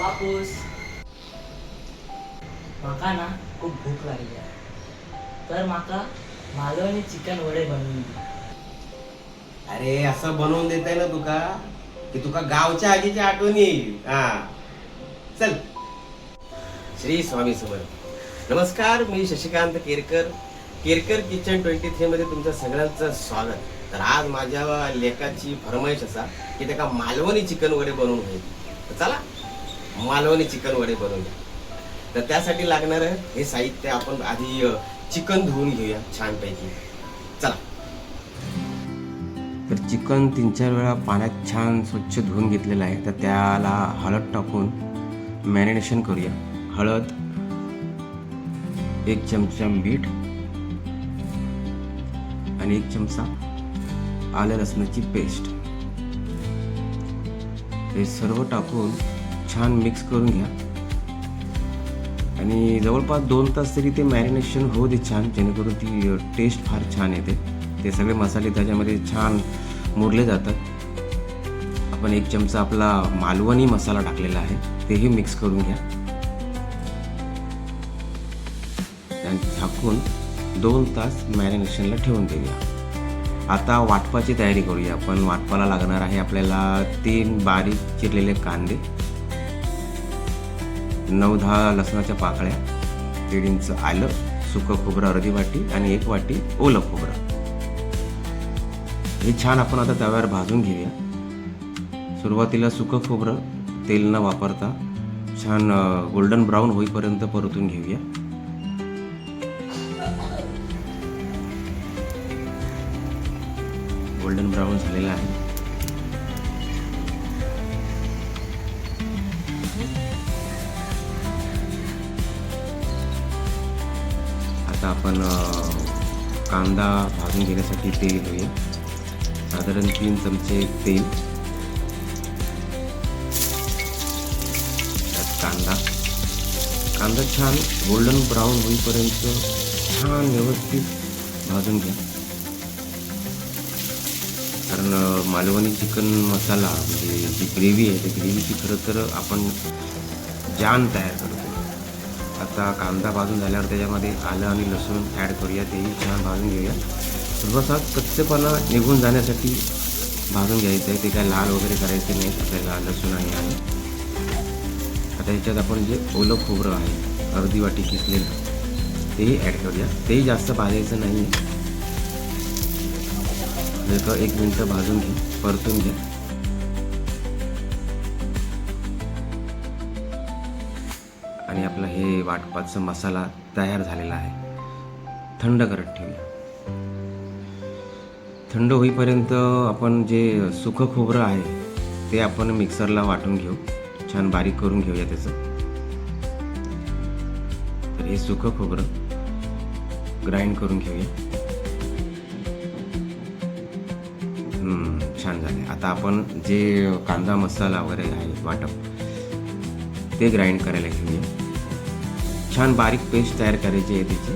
बापूस माका ना खूप भूक लागली आहे. तर माका मालवणी चिकन वडे बनवून दे. अरे असं बनवून देताय ना तुका की तुका गावच्या आजीची आठवण येईल. हा चल. श्री स्वामी समर्थ. नमस्कार, मी शशिकांत केरकर, केरकर किचन 23 मध्ये तुमच्या सगळ्यांचं स्वागत. तर आज माझ्या लेकाची फरमाईश असा की त्याका मालवणी चिकन वडे बनवून होईल. तर चला मालवणी चिकन वडे बनवूया. तर त्यासाठी लागणार हे साहित्य आपण आधी चिकन धुवून घेऊया छानपैकी. चला. तर चिकन 3-4 वेळा पाण्यात छान स्वच्छ धुवून घेतलेलं आहे. तर त्याला हळद टाकून मॅरिनेशन करूया. हळद, 1 चमचा मीठ आणि 1 चमचा आलं लसणाची पेस्ट, हे सर्व टाकून छान मिक्स करून घ्या. आणि जवळपास 2 तास तरी ते मॅरिनेशन होऊ दे छान, जेणेकरून ती टेस्ट फार छान येते. ते सगळे मसाले त्याच्यामध्ये छान मुरले जातात. आपण 1 चमचा आपला मालवणी मसाला टाकलेला आहे, तेही मिक्स करून घ्या. आणि झाकून 2 तास मॅरिनेशनला ठेवून देऊया. आता वाटपाची तयारी करूया. आपण वाटपाला लागणार आहे आपल्याला 3 बारीक चिरलेले कांदे, 9-10 लसणाच्या पाकळ्या, 1.5 इंच आलं, सुकं खोबरं अर्धी वाटी आणि 1 वाटी ओलं खोबरं. हे छान आपण आता तव्यावर भाजून घेऊया. सुरुवातीला सुकं खोबरं तेल न वापरता छान गोल्डन ब्राऊन होईपर्यंत परतून घेऊया. गोल्डन ब्राऊन झालेला आहे. आता आपण कांदा भाजून घेण्यासाठी तेल घेऊया. साधारण 3 चमचे तेल. कांदा छान गोल्डन ब्राऊन होईपर्यंत छान व्यवस्थित भाजून घ्या. कारण मालवणी चिकन मसाला म्हणजे जी ग्रेव्ही आहे, त्या ग्रेव्हीची खरं तर आपण जान तयार करतो. आता कांदा भाजून झाल्यावर त्याच्यामध्ये आलं आणि लसूण ॲड करूया. तेही छान भाजून घेऊया. थोडासा कच्चेपणा निघून जाण्यासाठी भाजून घ्यायचं आहे. ते काय लाल वगैरे करायचे नाही आपल्याला. लसूण आणि आलं. आता ह्याच्यात आपण जे ओलं खोबरं आहे अर्धी वाटी किसलेलं, तेही ॲड करूया. तेही जास्त भाजायचं नाही आहे. 1 मिनिट भाजून घे, परतून घ्या. आणि आपला हे वाटपाचा मसाला तयार झालेला आहे. थंड करत ठेवूया. थंड होईपर्यंत आपण जे सुकं खोबरं आहे ते आपण मिक्सरला वाटून घेऊ. छान बारीक करून घेऊया त्याचं. तर हे सुकं खोबरं ग्राइंड करून घेऊया. छान झाले. आता आपण जे कांदा मसाला वगैरे आहे वाटप, ते ग्राइंड करायला घेऊया. छान बारीक पेस्ट तयार करायची आहे त्याची.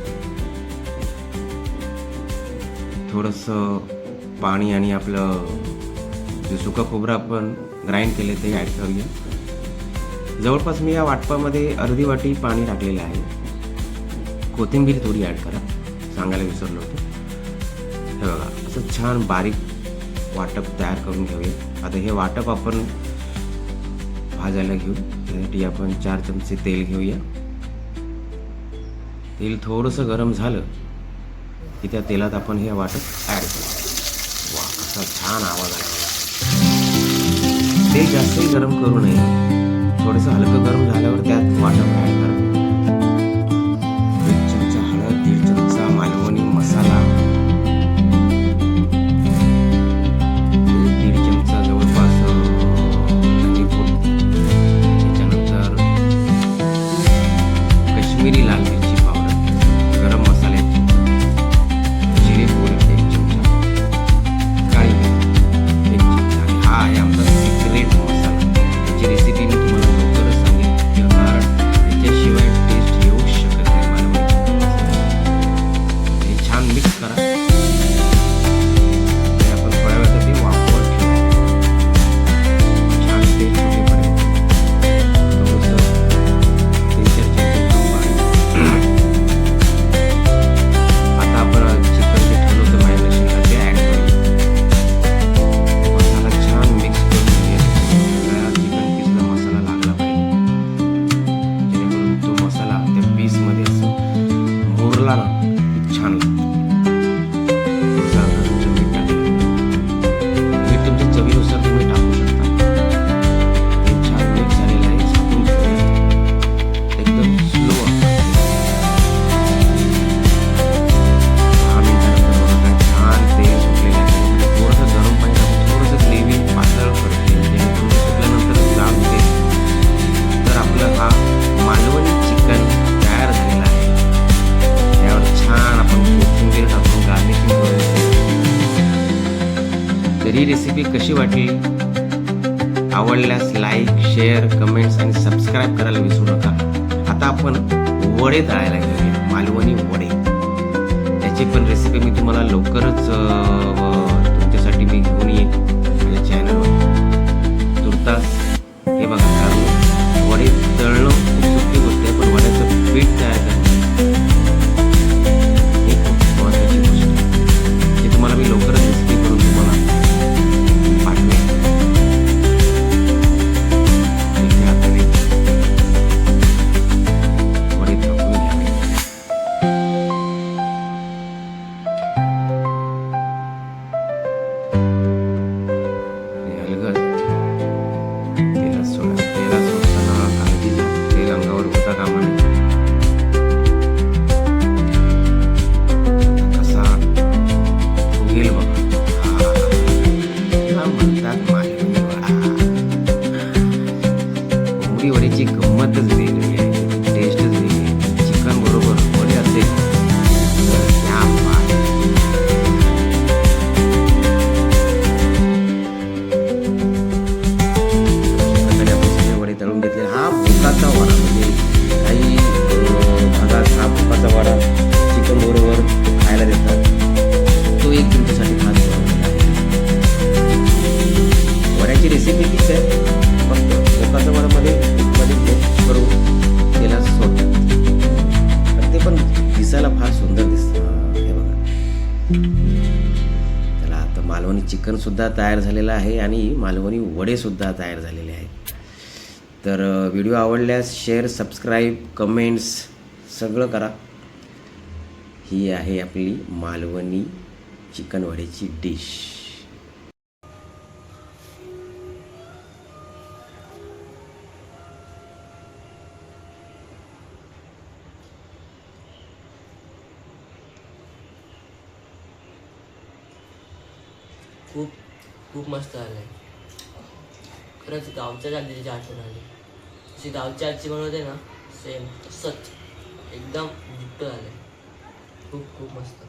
थोडंसं पाणी आणि आपलं जे सुकं खोबरं आपण ग्राइंड केले ते ॲड करूया. जवळपास मी या वाटपामध्ये अर्धी वाटी पाणी टाकलेलं आहे. कोथिंबीर थोडी ॲड करा, सांगायला विसरलो होतो. हे बघा, असं छान बारीक वाटप तयार करून घेऊया. आता हे वाटप आपण भाजायला घेऊ. त्यासाठी आपण 4 चमचे तेल घेऊया. तेल थोडंसं गरम झालं की त्या तेलात आपण हे वाटप ॲड करू. वा, कसा छान आवाज आला. तेल जास्तही गरम करू नये. थोडंसं हलकं गरम झाल्यावर त्यात वाटप ॲड करा. 1 चमचा हळद, 1.5 चमचा मालवणी मसाला, 1.5 चमचा जवळपास धनेपूड, त्याच्यानंतर कश्मीरी लाल मिरची पावडर, गरम मसाल्याची, जिरेपूड 1 चमचा, काळी मिरी 1 चमचा. आणि हा आहे आमचा सिक्रेट मसाला. याची रेसिपी मी तुम्हाला लवकरच सांगेन, कारण याच्याशिवाय आवडल्यास लाईक शेअर कमेंट्स आणि सबस्क्राईब करायला विसरू नका. आता आपण वडे तळायला घेऊया, मालवणी वडे. त्याची पण रेसिपी मी तुम्हाला लवकरच तुमच्यासाठी मी घेऊन येईन माझ्या चॅनलवर. तुर्तास हे बघा, कारण वडे तळणं खूप सोपी गोष्ट आहे, पण वड्याचं पीठ तयार करणं ही खूप महत्त्वाची गोष्ट आहे. हे तुम्हाला मी लवकरच रेसिपी करून तुम्हाला पाठवेन. आणि त्या हाताने वडे थापून घ्यावे. अलगद तेलात सोडा. तेलात सोडताना काळजी घ्या, तेल अंगावर होता कामा नये. कसा फुगेल बघा. त्याला म्हणतात मालवणी वडा. कोंबडी वडीची गंमतच वेगळी आहे, टेस्टच वेगळी आहे. चिकन बरोबर वडे असेल तर क्या बात आहे. प्रकारे आपण सगळे वडे तळून घेतले. हा भुकाचा वडा, म्हणजे काही भागात हा भुकाचा वडा चिकन बरोबर खायला देतात. तो एक तुमच्यासाठी खास बनवलेला आहे. वड्याची रेसिपी तीच आहे, फक्त भुकाचा वडामध्ये भूक करून तेलात सोडतात. पण ते पण दिसायला फार सुंदर दिसतं. हे बघा, त्याला आता मालवणी चिकन सुद्धा तयार झालेलं आहे आणि मालवणी वडे सुद्धा तयार झालेले आहेत. तर व्हिडिओ आवडल्यास शेअर सबस्क्राईब कमेंट्स सगळं करा. ही आहे आपली मालवणी चिकन वड्याची डिश. खूप खूप मस्त आलं आहे. खरंच गावच्या आजीची आठवण आली. जशी गावची आजी बनवते ना, सेम तसंच एकदम डिट्टो आलं आहे. खूप खूप मस्त.